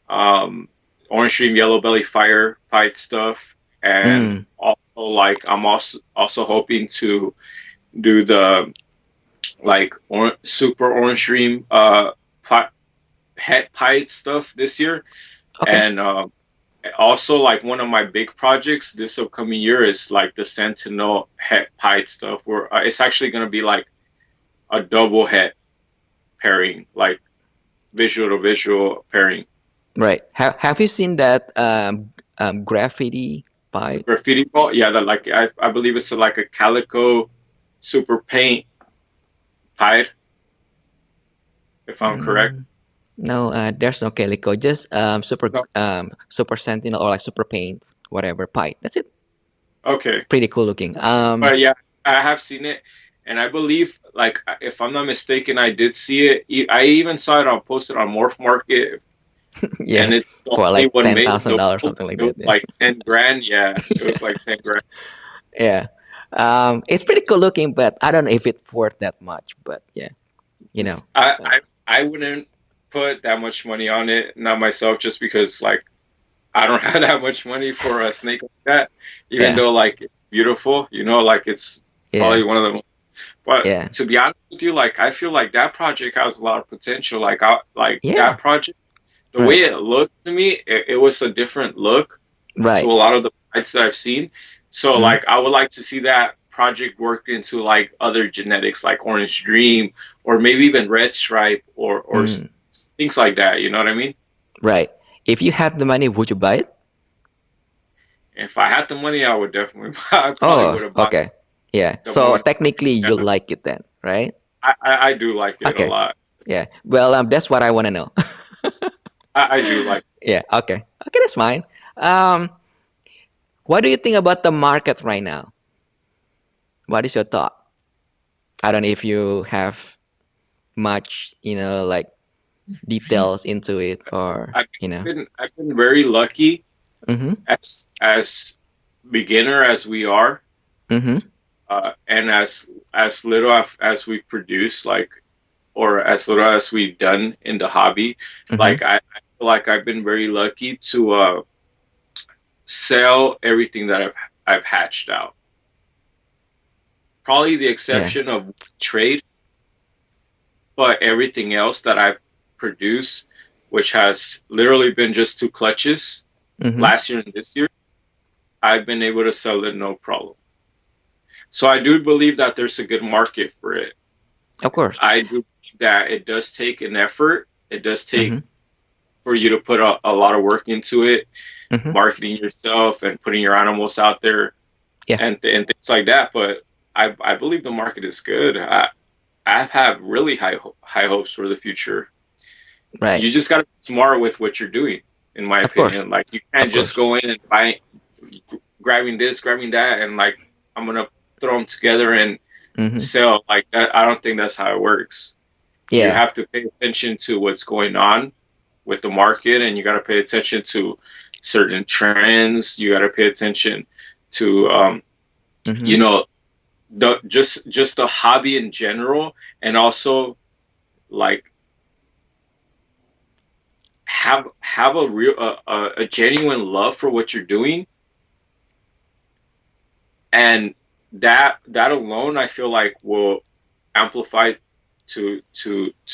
um, orange stream yellow belly fire pied stuff, and Mm. also like I'm also hoping to do the like super orange stream pet pied stuff this year, Okay. and also like one of my big projects this upcoming year is like the sentinel het pied stuff where it's actually going to be like a double het pairing, like visual to visual pairing. Right. Have you seen that graffiti The pipe? graffiti ball, yeah, that like I believe it's like a calico super paint pied, if I'm correct. Mm, no, there's no calico. Just No. super sentinel or like super paint, whatever pipe. That's it. Okay. Pretty cool looking. But yeah, I have seen it, and I believe, like, if I'm not mistaken, I did see it. I even saw it on posted on Morph Market, Yeah, and it's the for only like one ten made. thousand dollars something like It that. was like 10 grand. Yeah, it was like 10 grand. Yeah. It's pretty cool looking, but I don't know if it's worth that much. But yeah, you know. I, So I I wouldn't put that much money on it, not myself, just because like I don't have that much money for a snake like that. Even yeah, though like it's beautiful, like it's yeah, probably one of the. But yeah, to be honest with you, like I feel like that project has a lot of potential. Like I like yeah. that project, the way Right, it looked to me, it was a different look to right. a lot of the fights that I've seen. So Mm, like I would like to see that project worked into like other genetics like Orange Dream or maybe even Red Stripe or mm, things like that. You know what I mean? right. If you had the money, would you buy it? If I had the money, I would definitely. I probably Oh, would have bought okay. Yeah. the So more. technically, Yeah, you like it then, right? I do like it a Okay. lot. Yeah. Well, that's what I want to know. I do like. Yeah. Okay. Okay, that's fine. Um, what do you think about the market right now? What is your thought? I don't know if you have much, like details into it or, I've been very lucky Mm-hmm. as beginner as we are, Mm-hmm. and as little as we've produced, like or as little as we've done in the hobby. Mm-hmm. Like I feel like I've been very lucky to sell everything that I've hatched out. Probably the Yeah. exception of trade, but everything else that I've produced, which has literally been just two clutches Mm-hmm. last year and this year, I've been able to sell it no problem. So I do believe that there's a good market for it. Of course. I do believe that it does take an effort. It does take Mm-hmm. for you to put a lot of work into it, Mm-hmm. marketing yourself and putting your animals out there Yeah. and things like that. But I believe the market is good. I have really high hopes for the future. Right. You just got to be smart with what you're doing, in my Of course. opinion. Like you can't Of just course. go in and buy, grabbing this, grabbing that, and like I'm gonna throw them together and Mm-hmm. sell like that. I don't think that's how it works. You Yeah. have to pay attention to what's going on with the market, and you got to pay attention to certain trends. You got to pay attention to you Mm-hmm. know the just the hobby in general, and also like have a real a genuine love for what you're doing, and that alone I feel like will amplify to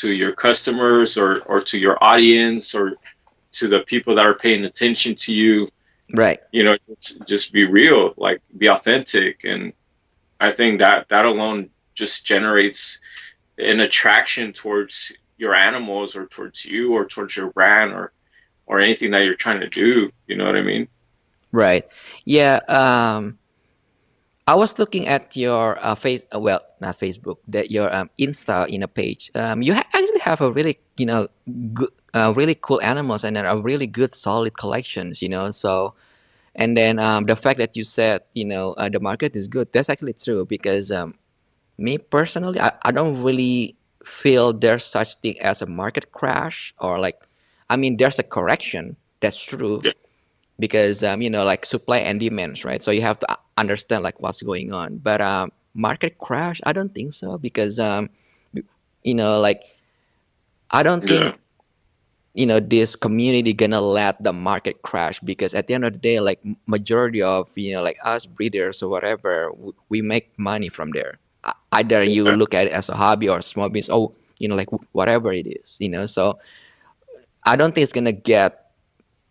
your customers, or to your audience, or to the people that are paying attention to you. Right. Just be real, like be authentic. And I think that alone just generates an attraction towards your animals, or towards you, or towards your brand, or anything that you're trying to do. You know what I mean? Right. Yeah. I was looking at your face. Well, not Facebook. That your Insta in a page. You actually have a really good, really cool animals and then a really good solid collections. So and then the fact that you said the market is good. That's actually true because me personally, I don't really feel there's such thing as a market crash or like, I mean, there's a correction. That's true Yeah, because like supply and demands, right? So you have to understand like what's going on. But market crash, I don't think so because like I don't yeah, think this community gonna let the market crash because at the end of the day, like majority of like us breeders or whatever, we make money from there. Either you yeah, look at it as a hobby or a small business, or like whatever it is. So I don't think it's gonna get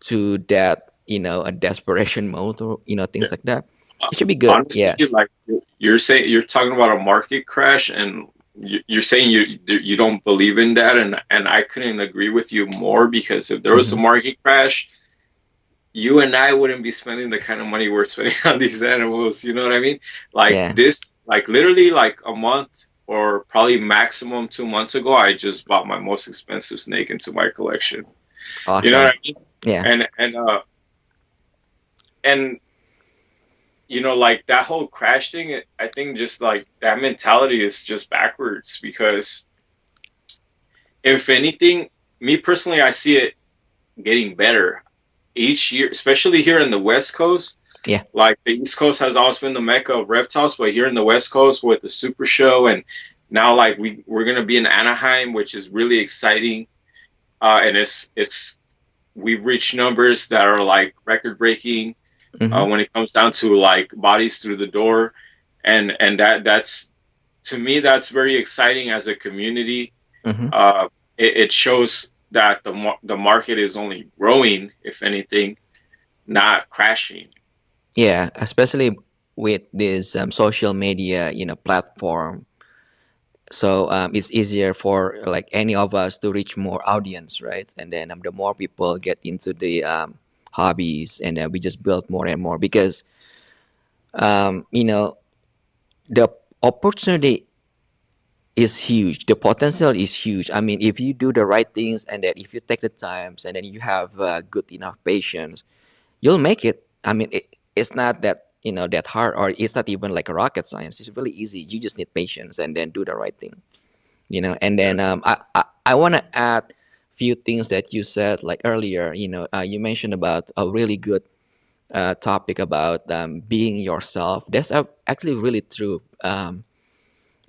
to that a desperation mode or yeah. things like that. It should be good. Honestly, Yeah. like you're saying, you're talking about a market crash, and you're saying you don't believe in that, and I couldn't agree with you more, because if there was a Hmm. market crash, you and I wouldn't be spending the kind of money we're spending on these animals. You know what I mean? Like Yeah. this, like literally, like a month or probably maximum 2 months ago, I just bought my most expensive snake into my collection. You know what Awesome. I mean? Yeah. And like that whole crash thing, I think just like that mentality is just backwards, because if anything, me personally, I see it getting better each year, especially here in the West Coast. Yeah. Like the East Coast has always been the mecca of reptiles, but here in the West Coast with the Super Show, and now like we're gonna be in Anaheim, which is really exciting. And it's we've reached numbers that are like record breaking Hmm. when it comes down to like bodies through the door, and that's, to me, that's very exciting as a community. Hmm. It shows that the market is only growing, if anything, not crashing. Yeah. Especially with this social media platform, so it's easier for like any of us to reach more audience, right? And then the more people get into the hobbies, and we just build more and more because um, you know the opportunity is huge, the potential is huge. I mean, if you do the right things and then if you take the times and then you have good enough patience, you'll make it. I mean, it's not that that hard, or it's not even like a rocket science. It's really easy. You just need patience and then do the right thing. And Yeah, then I want to add few things that you said like earlier. You mentioned about a really good topic about being yourself. That's actually really true.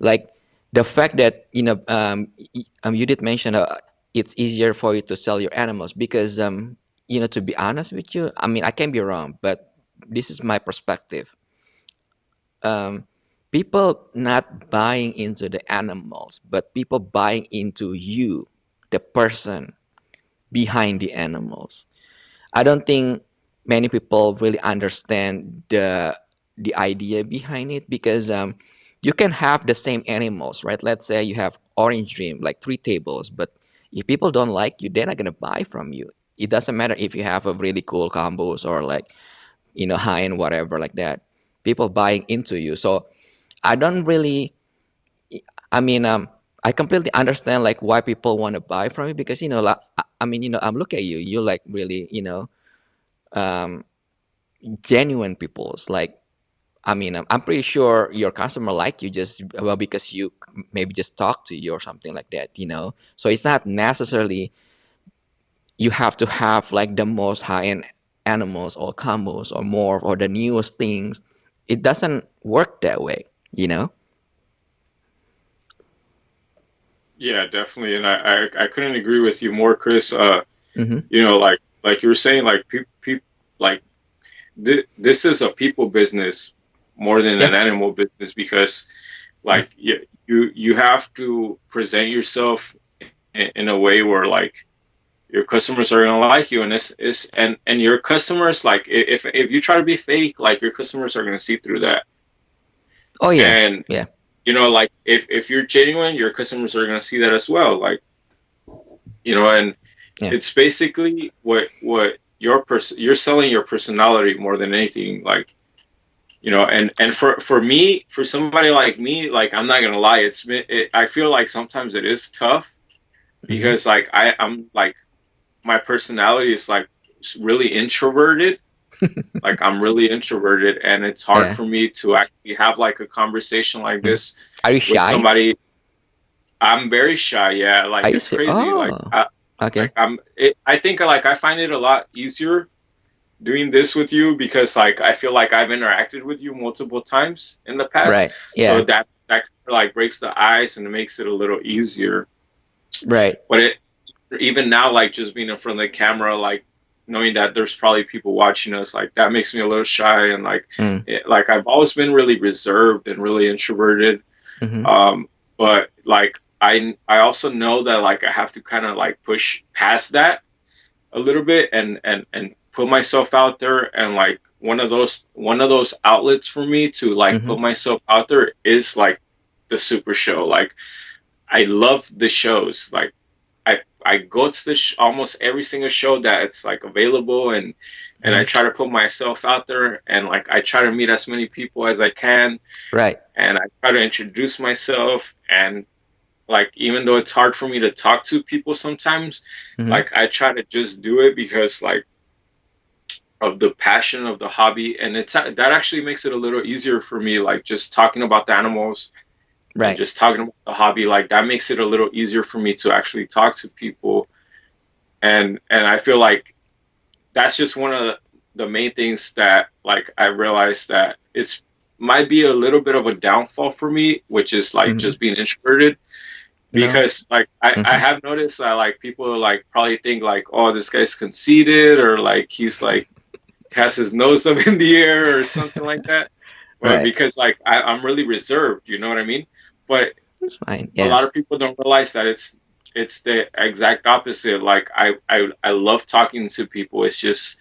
Like the fact that you did mention it's easier for you to sell your animals because to be honest with you, I mean, I can be wrong, but this is my perspective. um, People not buying into the animals, but people buying into you, the person behind the animals. I don't think many people really understand the idea behind it because you can have the same animals, right? Let's say you have Orange Dream, like 3 tables, but if people don't like you, they're not gonna buy from you. It doesn't matter if you have a really cool combos or like high end whatever like that. People buying into you, so I don't really. I mean, I completely understand like why people want to buy from you because like, I mean, I'm look at you. You like really, um, genuine peoples. Like I'm pretty sure your customer like you just well because you maybe just talk to you or something like that, So it's not necessarily you have to have like the most high end animals or combos or more or the newest things. It doesn't work that way, you know. Yeah, definitely, and I couldn't agree with you more, Chris. Mm-hmm. Like you were saying, like people like this is a people business more than Yeah. an animal business because like you have to present yourself in a way where like your customers are gonna like you, and and your customers like if you try to be fake, like your customers are gonna see through that. Oh yeah. And Yeah. like if you're genuine, your customers are gonna see that as well. Like and Yeah. it's basically what you're selling your personality more than anything. Like and for me, for somebody like me, like I'm not gonna lie, I feel like sometimes it is tough Mm-hmm. because like I'm like my personality is like really introverted. Like I'm really introverted, and it's hard Yeah. for me to actually have like a conversation like Mhm. this Are you with shy? somebody. I'm very shy. Yeah, Are like you it's shy? crazy. Like Oh, okay. I think like I find it a lot easier doing this with you because like I feel like I've interacted with you multiple times in the past, Right. so Yeah. that like breaks the ice and it makes it a little easier. Right. But even now, like just being in front of the camera, like knowing that there's probably people watching us, like that makes me a little shy and like Mm. like I've always been really reserved and really introverted. Mm-hmm. But like I also know that like I have to kind of like push past that a little bit and put myself out there, and like one of those outlets for me to like Mm-hmm. put myself out there is like the super show. Like I love the shows. Like I go to almost every single show that it's like available, and I Mm-hmm. try to put myself out there, and like I try to meet as many people as I can, Right. and I try to introduce myself, and like even though it's hard for me to talk to people sometimes, Mm-hmm. like I try to just do it because like of the passion of the hobby, and that actually makes it a little easier for me, like just talking about the animals and Right. just talking about the hobby, like that makes it a little easier for me to actually talk to people. And I feel like that's just one of the main things that like I realized that it's might be a little bit of a downfall for me, which is like Mm-hmm. just being introverted. No. Because like I Mm-hmm. have noticed that like people like probably think like, oh, this guy's conceited, or like he's like has his nose up in the air or something like that. But Right. because like I'm really reserved, you know what I mean? But That's fine. a Yeah. lot of people don't realize that it's the exact opposite. Like I love talking to people. It's just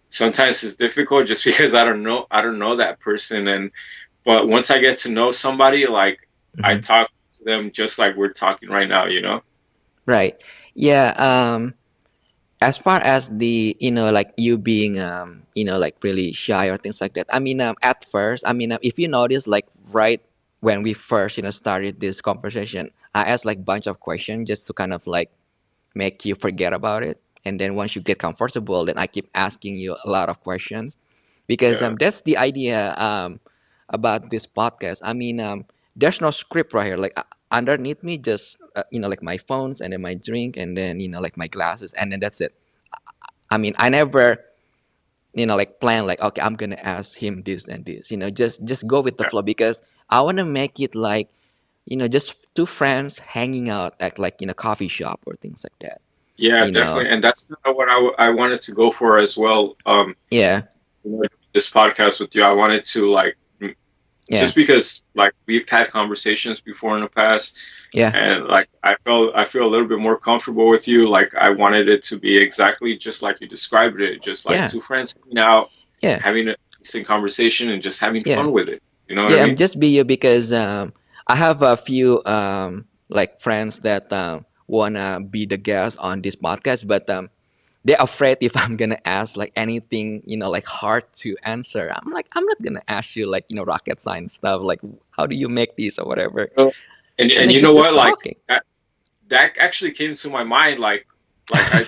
sometimes it's difficult just because I don't know that person. And but once I get to know somebody, like I Mm-hmm. talk to them just like we're talking right now, Right. Yeah. As far as the like you being like really shy or things like that, at first, if you notice, like right when we first started this conversation, I asked like bunch of questions just to kind of like make you forget about it, and then once you get comfortable, then I keep asking you a lot of questions, because Yeah. that's the idea about this podcast. There's no script right here. Like underneath me, just like my phones, and then my drink, and then like my glasses, and then that's it. I never like plan like, okay, I'm gonna ask him this and this. Just go with the Yeah. flow, because I want to make it like just two friends hanging out at like in a coffee shop or things like that. Yeah, You know. definitely, and that's kind of what I wanted to go for as well. Yeah. This podcast with you, I wanted to like Yeah. just because like we've had conversations before in the past, Yeah. and like I feel a little bit more comfortable with you. Like I wanted it to be exactly just like you described it, just like Yeah. two friends hanging out, Yeah. having a decent conversation, and just having Yeah. fun with it. You know what I Yeah. mean? Just be you, because I have a few like friends that wanna be the guest on this podcast, but they're afraid if I'm gonna ask like anything, like hard to answer. I'm like, I'm not gonna ask you like rocket science stuff, like how do you make these or whatever. Well, and Like you just know just what? Like talking. that actually came to my mind. Like I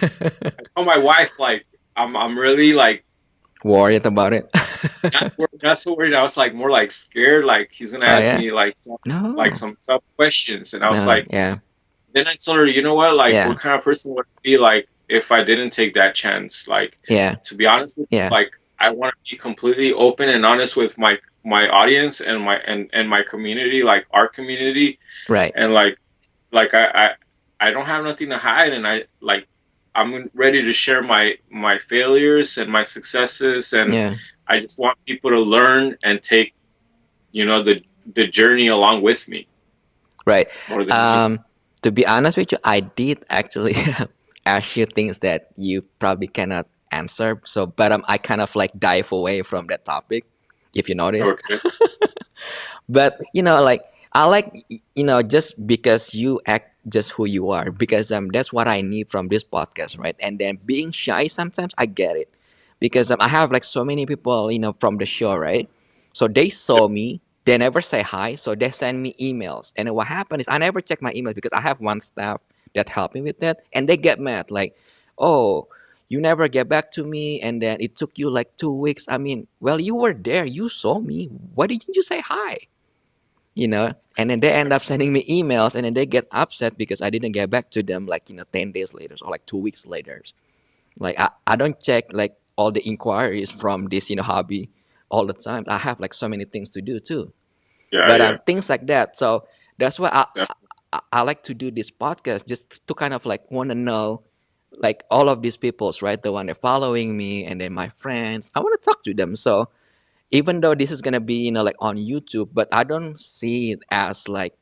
told my wife like I'm really like Worried about it. not so worried. I was like more like scared, like he's gonna Oh ask yeah. me like No. some tough questions, and I was No. like, Yeah. then I told her, you know what, like Yeah. what kind of person would I be like if I didn't take that chance? Like, Yeah. to be honest with you, Yeah. like I want to be completely open and honest with my audience and my community, like our community, Right. and like I don't have nothing to hide, and I'm ready to share my failures and my successes, and Yeah. I just want people to learn and take the journey along with me Right. more than anything. Um, to be honest with you, I did actually ask you things that you probably cannot answer. So, but I kind of like dive away from that topic, if you notice. Okay. But like I like just because you act just who you are, because that's what I need from this podcast, right? And then being shy sometimes I get it, because I have like so many people from the show, right? So they Yeah. saw me, they never say hi, so they send me emails, and then what happened is I never check my emails because I have one staff that helped me with that, and they get mad like, oh, you never get back to me, and then it took you like 2 weeks. I mean, well, you were there, you saw me, why didn't you say hi? And then they end up sending me emails, and then they get upset because I didn't get back to them like 10 days later or like 2 weeks later. Like I don't check like all the inquiries from this hobby all the time. I have like so many things to do too, Yeah. but Yeah. things like that. So that's why I, Definitely. I like to do this podcast, just to kind of like want to know like all of these people's, right, the one that following me, and then my friends, I want to talk to them. So even though this is gonna be like on YouTube, but I don't see it as like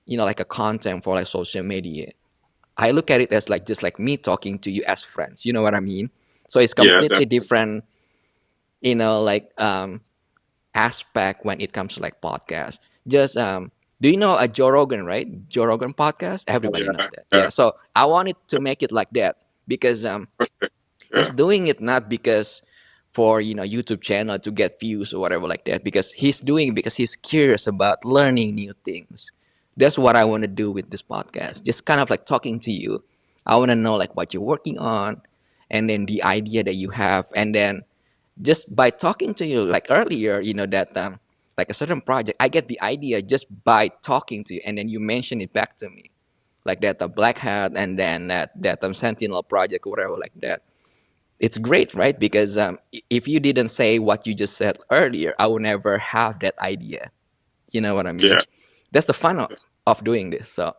like a content for like social media. I look at it as like just like me talking to you as friends. You know what I mean? So it's Yeah. completely Definitely. different, like aspect when it comes to like podcast. Just do you know a Joe Rogan, right? Joe Rogan podcast. Everybody knows Yeah. that. Yeah. Yeah. So I wanted to make it like that because he's Yeah. doing it not because for YouTube channel to get views or whatever like that, because he's doing it because he's curious about learning new things. That's what I want to do with this podcast, just kind of like talking to you. I want to know like what you're working on, and then the idea that you have, and then just by talking to you like earlier, that like a certain project, I get the idea just by talking to you, and then you mention it back to me, like that the black hat, and then that sentinel project or whatever like that. It's great, right? Because if you didn't say what you just said earlier, I would never have that idea. You know what I mean? Yeah. That's the fun of doing this. So,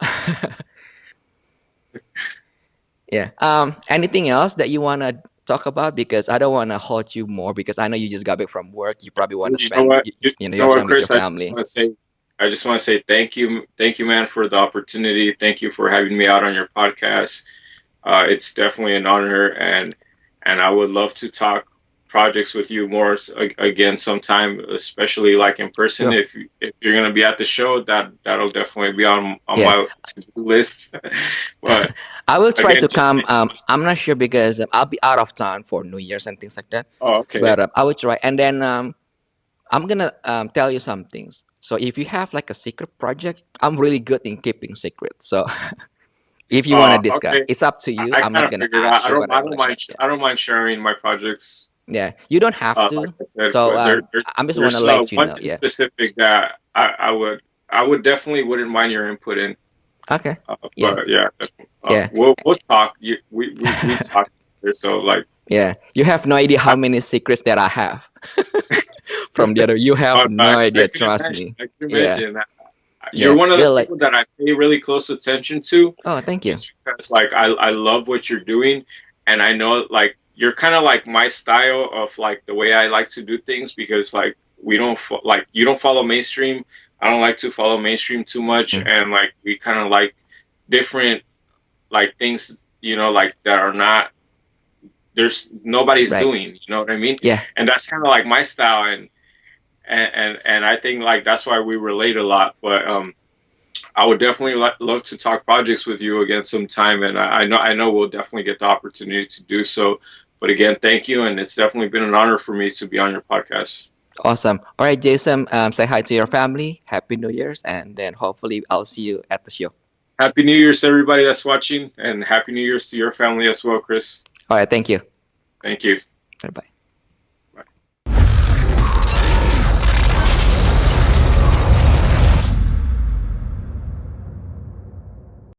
yeah. Anything else that you want to talk about? Because I don't want to hold you more, because I know you just got back from work. You probably want to You know spend what? You know your what, time with your Chris? family. I just want to say thank you, man, for the opportunity. Thank you for having me out on your podcast. It's definitely an honor, and I would love to talk projects with you more again sometime, especially like in person. Sure. If you're gonna be at the show, that'll definitely be on Yeah. my to-do list. But I will try again, to just come. I'm not sure because I'll be out of town for New Year's and things like that. oh, okay. But I will try. And then I'm gonna tell you some things. So if you have like a secret project, I'm really good in keeping secrets. So if you want to discuss, Okay. it's up to you. I I'm kind not of gonna figured out. ask you whatever like that. Yeah, I don't mind sharing my projects. yeah. You don't have Like to. I said, So but I'm just want to there's let you one know. thing Yeah. specific that I would definitely wouldn't mind your input in. Okay. Yeah. But yeah, Yeah. we'll talk. We talk here, so like Yeah. You have no idea how many secrets that I have from the other. You have no I idea. can Trust imagine. me. I can Yeah. imagine. You're Yeah. one of the You're like, people that I pay really close attention to, oh, thank you. just because like I love what you're doing, and I know like you're kind of like my style of like the way I like to do things, because like we don't like you don't follow mainstream. I don't like to follow mainstream too much, Mm, and like we kind of like different like things, like that are not there's nobody's right. doing. You know what I mean? Yeah. And that's kind of like my style, and I think like that's why we relate a lot. But I would definitely love to talk projects with you again sometime, and I know we'll definitely get the opportunity to do so. But again, thank you, and it's definitely been an honor for me to be on your podcast. Awesome. All right, Jason. Say hi to your family. Happy New Year's, and then hopefully I'll see you at the show. Happy New Year's to everybody that's watching, and Happy New Year's to your family as well, Chris. All right. Thank you. Thank you. Bye bye.